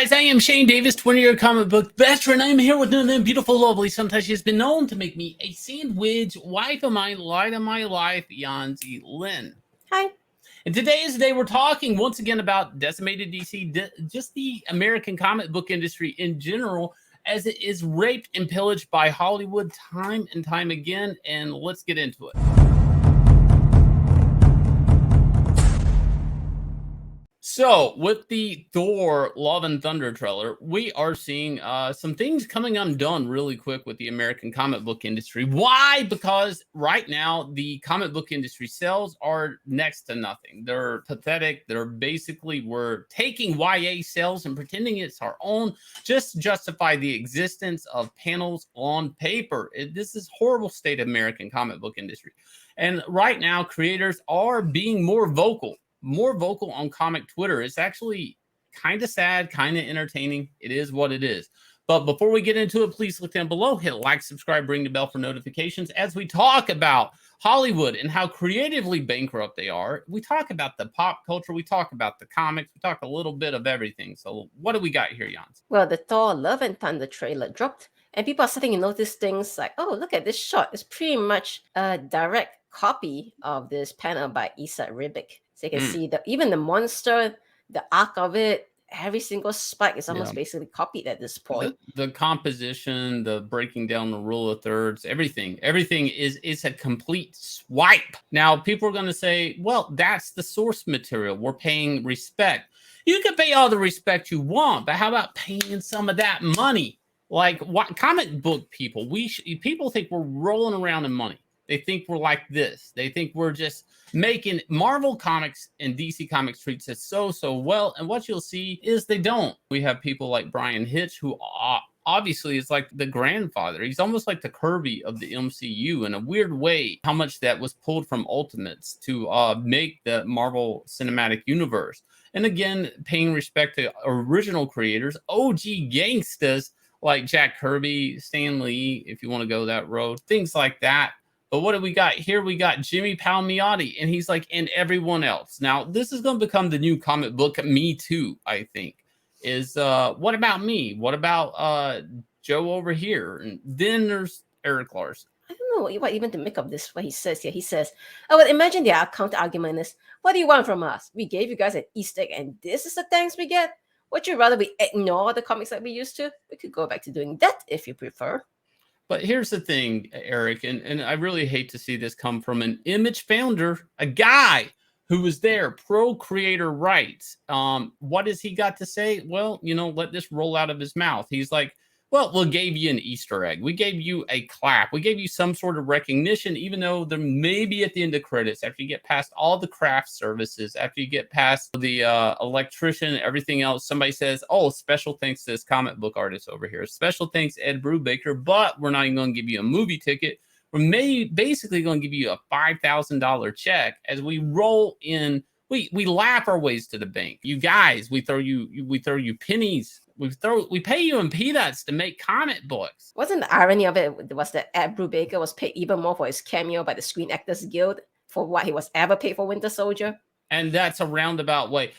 guys, I am Shane Davis, 20-year comic book veteran. I am here with another beautiful, lovely, sometimes she has been known to make me a sandwich, wife of mine, light of my life, Yanzi Lynn. Hi. And today is the day we're talking once again about decimated DC, just the American comic book industry in general, as it is raped and pillaged by Hollywood time and time again. And let's get into it. So, with the Thor Love and Thunder trailer, we are seeing some things coming undone really quick with the American comic book industry. Why? Because right now, the comic book industry sales are next to nothing. They're pathetic. They're basically, we're taking YA sales and pretending it's our own just to justify the existence of panels on paper. This is horrible state of American comic book industry. And right now, creators are being more vocal on comic Twitter. It's actually kind of sad, kind of entertaining. It is what it is. But before we get into it, please look down below, hit like, subscribe, ring the bell for notifications as we talk about Hollywood and how creatively bankrupt they are. We talk about the pop culture. We talk about the comics. We talk a little bit of everything. So what do we got here, Jans? Well, the Thor Love and Thunder trailer dropped, and people are starting to notice things like, oh, look at this shot. It's pretty much a direct copy of this panel by Isaac Ribic. So you can see that even the monster, the arc of it, every single spike is almost basically copied at this point. The composition, the breaking down the rule of thirds, everything is a complete swipe. Now, people are going to say, well, that's the source material. We're paying respect. You can pay all the respect you want, but how about paying some of that money? Like, what comic book people, people think we're rolling around in money. They think we're like this. They think we're just making Marvel Comics and DC Comics treats us so well. And what you'll see is they don't. We have people like Brian Hitch, who obviously is like the grandfather. He's almost like the Kirby of the MCU in a weird way. How much that was pulled from Ultimates to make the Marvel Cinematic Universe. And again, paying respect to original creators, OG gangstas like Jack Kirby, Stan Lee, if you want to go that road, things like that. But what do we got here? We got Jimmy Palmiotti, and he's like, and everyone else. Now, this is going to become the new comic book Me Too, I think, is what about me? What about Joe over here? And then there's Eric Larson. I don't know what even to make of this, what he says here. He says, oh, well, imagine their counter argument is, what do you want from us? We gave you guys an Easter egg, and this is the thanks we get? Would you rather we ignore the comics like we used to? We could go back to doing that if you prefer. But here's the thing, Eric, and I really hate to see this come from an Image founder, a guy who was there, pro-creator rights. What has he got to say? Well, you know, let this roll out of his mouth. He's like, well, we gave you an Easter egg. We gave you a clap. We gave you some sort of recognition, even though there may be at the end of credits, after you get past all the craft services, after you get past the electrician, everything else, somebody says, oh, special thanks to this comic book artist over here. Special thanks, Ed Brubaker, but we're not even going to give you a movie ticket. We're basically going to give you a $5,000 check as we roll in. We laugh our ways to the bank. You guys, we throw you pennies. We pay you in peanuts to make comic books. Wasn't the irony of it was that Ed Brubaker was paid even more for his cameo by the Screen Actors Guild for what he was ever paid for Winter Soldier? And that's a roundabout way.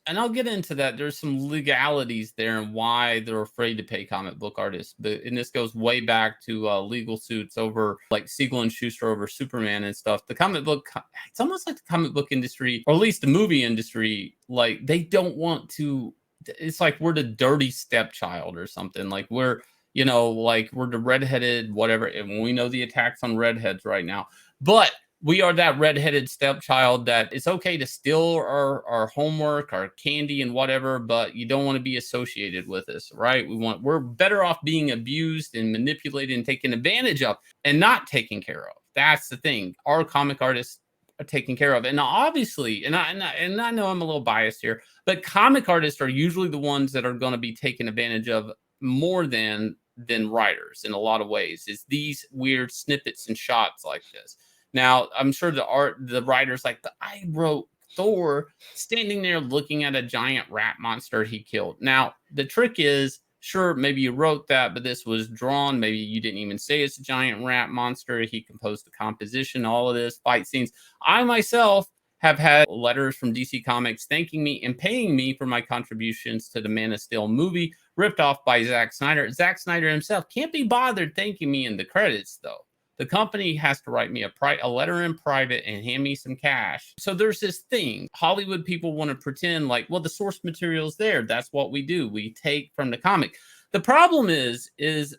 And I'll get into that. There's some legalities there and why they're afraid to pay comic book artists. And this goes way back to legal suits over like Siegel and Schuster over Superman and stuff. The comic book, it's almost like the comic book industry, or at least the movie industry, like they don't want to. It's like we're the dirty stepchild or something. Like we're, you know, like we're the redheaded whatever. And we know the attacks on redheads right now. But we are that redheaded stepchild that it's okay to steal our homework, our candy and whatever, but you don't want to be associated with us, right? We're better off being abused and manipulated and taken advantage of and not taken care of. That's the thing. Our comic artists are taken care of. And obviously, and I know I'm a little biased here, but comic artists are usually the ones that are going to be taken advantage of more than writers in a lot of ways. Is these weird snippets and shots like this. Now, I'm sure the writers like, I wrote Thor standing there looking at a giant rat monster he killed. Now, the trick is, sure, maybe you wrote that, but this was drawn. Maybe you didn't even say it's a giant rat monster. He composed the composition, all of this, fight scenes. I myself have had letters from DC Comics thanking me and paying me for my contributions to the Man of Steel movie, ripped off by Zack Snyder. Zack Snyder himself can't be bothered thanking me in the credits, though. The company has to write me a letter in private and hand me some cash. So there's this thing. Hollywood people want to pretend like, well, the source material's there. That's what we do. We take from the comic. The problem is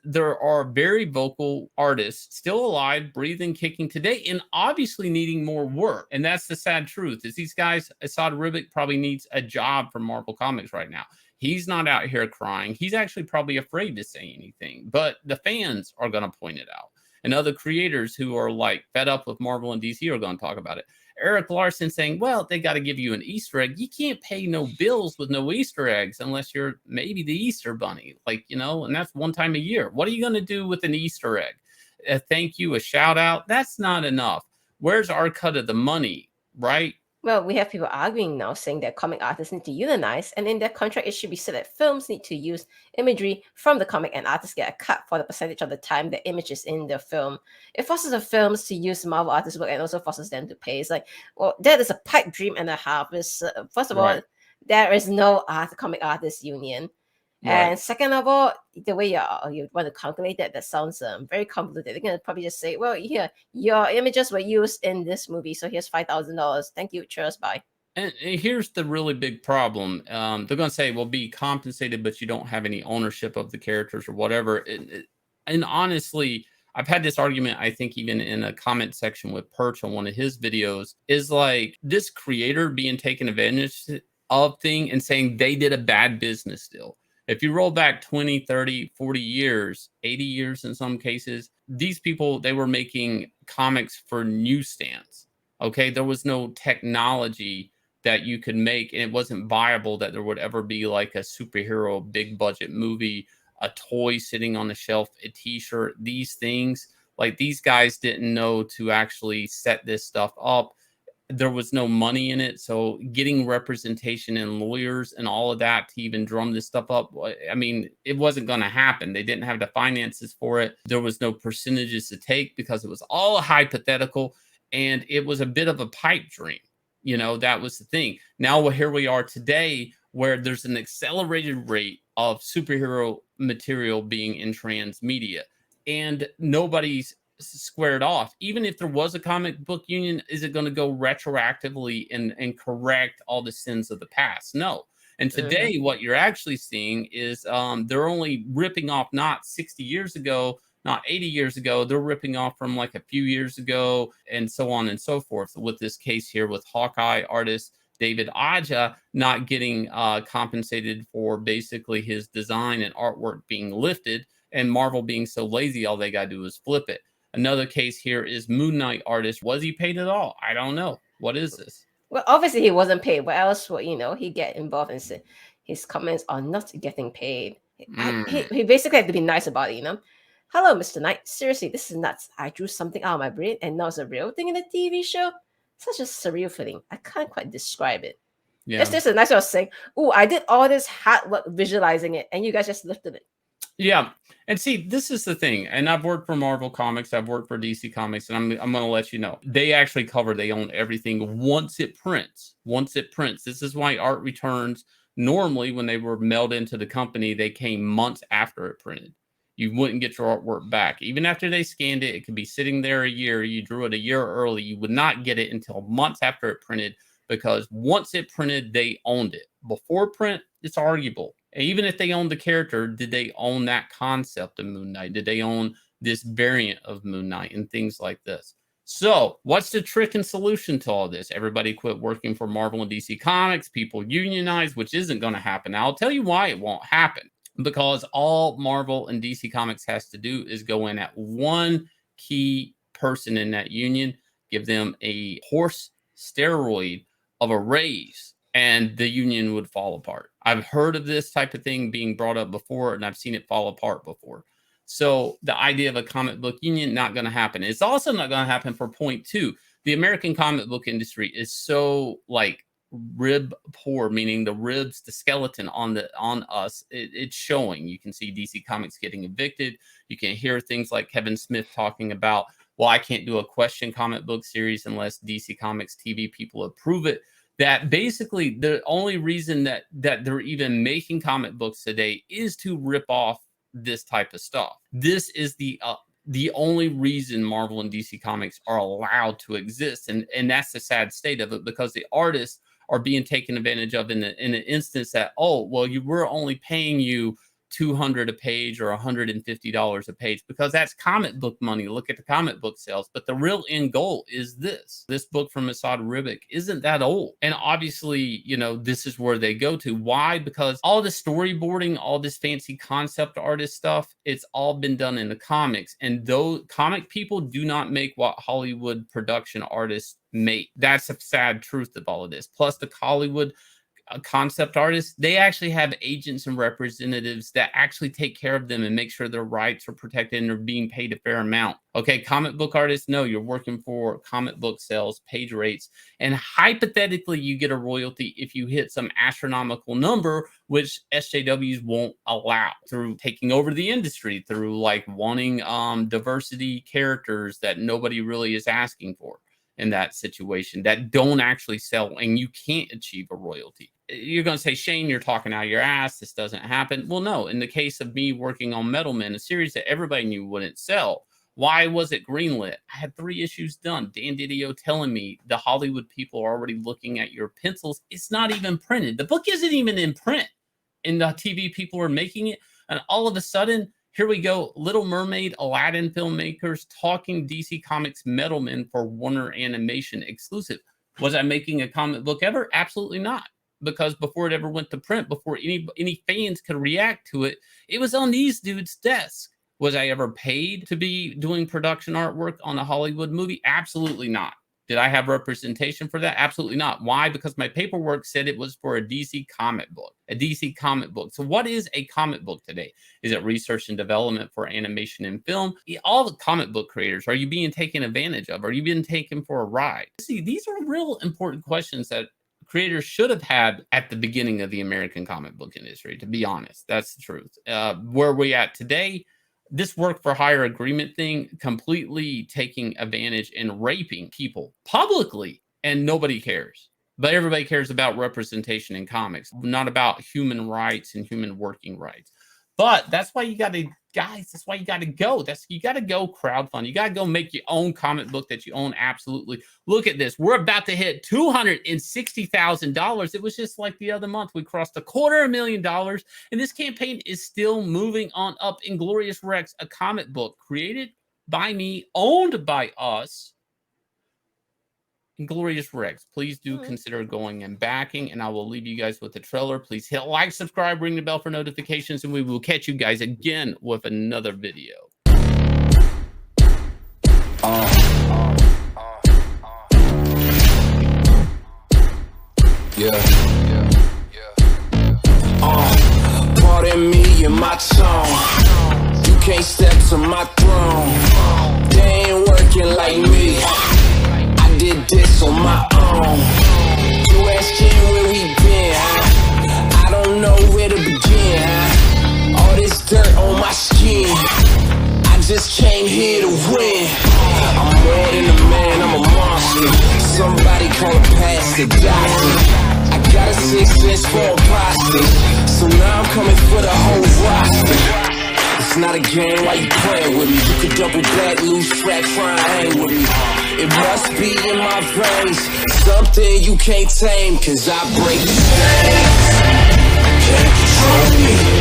there are very vocal artists still alive, breathing, kicking today, and obviously needing more work. And that's the sad truth. Is these guys, Asad Ribic probably needs a job from Marvel Comics right now. He's not out here crying. He's actually probably afraid to say anything, but the fans are going to point it out. And other creators who are like fed up with Marvel and DC are going to talk about it. Eric Larson saying, well, they got to give you an Easter egg. You can't pay no bills with no Easter eggs unless you're maybe the Easter bunny, like, you know, and that's one time a year. What are you going to do with an Easter egg? A thank you, a shout out? That's not enough. Where's our cut of the money, right? Well, we have people arguing now saying that comic artists need to unionize, and in their contract, it should be said that films need to use imagery from the comic and artists get a cut for the percentage of the time the image is in the film. It forces the films to use Marvel artists' work and also forces them to pay. It's like, well, that is a pipe dream and a half. First of all, there is no comic artists union. And second of all, the way you want to calculate that sounds very convoluted. They're going to probably just say, well, here, your images were used in this movie, so here's $5,000. Thank you, cheers, bye. And here's the really big problem. They're going to say, well, be compensated, but you don't have any ownership of the characters or whatever. And honestly, I've had this argument, I think, even in a comment section with Perch on one of his videos, is like this creator being taken advantage of thing and saying they did a bad business deal. If you roll back 20, 30, 40 years, 80 years in some cases, these people, they were making comics for newsstands. Okay, there was no technology that you could make, and it wasn't viable that there would ever be like a superhero big budget movie, a toy sitting on the shelf, a t-shirt, these things. Like, these guys didn't know to actually set this stuff up. There was no money in it, so getting representation and lawyers and all of that to even drum this stuff up, I mean, it wasn't going to happen. They didn't have the finances for it. There was no percentages to take because it was all hypothetical, and it was a bit of a pipe dream. You know, that was the thing. Now here we are today, where there's an accelerated rate of superhero material being in transmedia, and nobody's squared off. Even if there was a comic book union, is it going to go retroactively and correct all the sins of the past? No. And today, what you're actually seeing is they're only ripping off not 60 years ago, not 80 years ago. They're ripping off from like a few years ago, and so on and so forth. With this case here with Hawkeye artist David Aja not getting compensated for basically his design and artwork being lifted, and Marvel being so lazy, all they got to do is flip it. Another case here is Moon Knight artist. Was he paid at all? I don't know. What is this? Well, obviously he wasn't paid. What else would, he get involved and say his comments are not getting paid? He basically had to be nice about it, Hello, Mr. Knight. Seriously, this is nuts. I drew something out of my brain and now it's a real thing in a TV show. Such a surreal feeling. I can't quite describe it. Yeah. It's just a nice way of saying, oh, I did all this hard work visualizing it and you guys just lifted it. Yeah. And see, this is the thing. And I've worked for Marvel Comics. I've worked for DC Comics. And I'm going to let you know. They actually they own everything once it prints. Once it prints. This is why art returns, normally when they were mailed into the company, they came months after it printed. You wouldn't get your artwork back. Even after they scanned it, it could be sitting there a year. You drew it a year early. You would not get it until months after it printed, because once it printed, they owned it. Before print, it's arguable. Even if they owned the character, did they own that concept of Moon Knight? Did they own this variant of Moon Knight and things like this? So what's the trick and solution to all this? Everybody quit working for Marvel and DC Comics. People unionize, which isn't going to happen. Now, I'll tell you why it won't happen. Because all Marvel and DC Comics has to do is go in at one key person in that union, give them a horse steroid of a raise, and the union would fall apart. I've heard of this type of thing being brought up before, and I've seen it fall apart before. So the idea of a comic book union, not going to happen. It's also not going to happen for point two. The American comic book industry is so like rib poor, meaning the ribs, the skeleton on us, it's showing. You can see DC Comics getting evicted. You can hear things like Kevin Smith talking about, well, I can't do a question comic book series unless DC Comics TV people approve it. That basically the only reason that they're even making comic books today is to rip off this type of stuff. This is the only reason Marvel and DC Comics are allowed to exist, and that's the sad state of it, because the artists are being taken advantage of in an instance that, oh, well, we're only paying you $200 a page or $150 a page because that's comic book money. Look at the comic book sales. But the real end goal is this book from Asad Ribic isn't that old. And obviously, you know, this is where they go to. Why? Because all the storyboarding, all this fancy concept artist stuff, it's all been done in the comics. And those comic people do not make what Hollywood production artists make. That's a sad truth of all of this. Plus the Hollywood concept artists, they actually have agents and representatives that actually take care of them and make sure their rights are protected and they're being paid a fair amount. Okay, comic book artists, no, you're working for comic book sales, page rates, and hypothetically you get a royalty if you hit some astronomical number, which SJWs won't allow through taking over the industry, through like wanting diversity characters that nobody really is asking for in that situation, that don't actually sell, and you can't achieve a royalty. You're going to say, Shane, you're talking out your ass. This doesn't happen. Well, no. In the case of me working on Metal Men, a series that everybody knew wouldn't sell, why was it greenlit? I had 3 issues done. Dan Didio telling me the Hollywood people are already looking at your pencils. It's not even printed. The book isn't even in print, and the TV people are making it. And all of a sudden, here we go, Little Mermaid, Aladdin filmmakers talking DC Comics Metal Men for Warner Animation exclusive. Was I making a comic book ever? Absolutely not. Because before it ever went to print, before any fans could react to it, it was on these dudes' desks. Was I ever paid to be doing production artwork on a Hollywood movie? Absolutely not. Did I have representation for that? Absolutely not. Why? Because my paperwork said it was for a DC comic book. A DC comic book. So what is a comic book today? Is it research and development for animation and film? All the comic book creators, are you being taken advantage of? Are you being taken for a ride? See, these are real important questions that creators should have had at the beginning of the American comic book industry, to be honest. That's the truth. Where we at today, this work for hire agreement thing, completely taking advantage and raping people publicly, and nobody cares. But everybody cares about representation in comics, not about human rights and human working rights. But that's why you got to, guys, that's why you got to go. You got to go crowdfund. You got to go make your own comic book that you own. Absolutely. Look at this. We're about to hit $260,000. It was just like the other month. We crossed $250,000. And this campaign is still moving on up. Inglorious Rex, a comic book created by me, owned by us. Inglorious Rex, please do consider going and backing, and I will leave you guys with the trailer. Please hit like, subscribe, ring the bell for notifications, and we will catch you guys again with another video. Pardon me and my tone. You can't step to my throne. They ain't working like me. Did this on my own. You asking where we been, huh? I don't know where to begin, huh? All this dirt on my skin, I just came here to win. I'm more than a man, I'm a monster. Somebody call a pastor, doctor. I got a 6 cents for a pasta, so now I'm coming for the whole roster. It's not a game, why you playing with me? You could double back, lose track, try and hang with me. It must be in my veins, something you can't tame, cause I break the chains. Can't control me.